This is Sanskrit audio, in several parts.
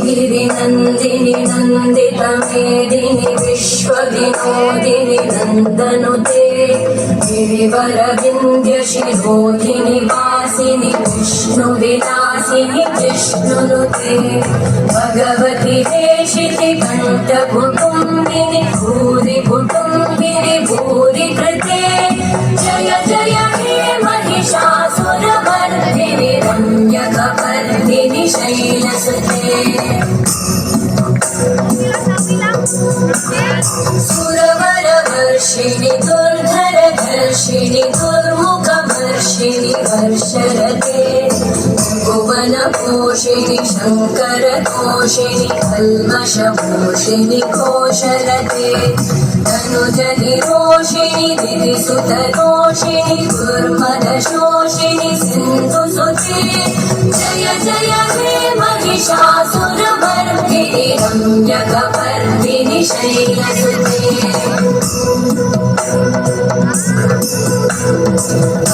गिरिनन्दिनि नन्दितमेदिनि विश्वविनोदिनि नन्दनुते गिरिवरविन्द्यशिरोधिनि वासिनि विष्णुविलासिनि जिष्णुनुते भगवति देशिति कण्ठकुटुम्बिनि भूरि कुटुम्बिनि भूरि कृते जय जय हे महिषासुरमर्दिनि रम्यकपर्दिनि शैलसुते सुरवरवर्षिणि दुर्धरधर्षिणि दुर्मुखवर्षिणि वर्षरते भुवनपोषिणि शङ्करतोषिणि कल्मषपोषिणि घोषरते तनुजनिरोषिणि दिरिसुतरोषिणि दुर्मदशोषिणि सिन्धुसुते जय जय हे महिषासुरमर्दिनि रम्यकपर्दिनि शैलसुते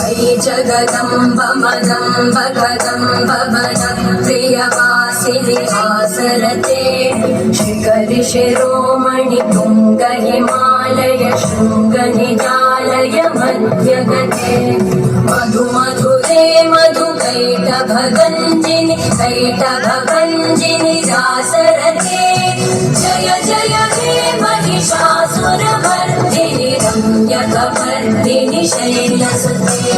अयि जगदम्ब मदम्ब कदम्ब वनप्रियवासिनि हासरते शिखरि शिरोमणि तुङ्ग हिमालय शृङ्गनिजालय मध्यगते मधु मधुरे मधुकैटभगञ्जिनि कैटभगञ्जिनि जासरते जय जय हे महिषासुरमर्दिनि रम्यकपर्दिनि शैलसुते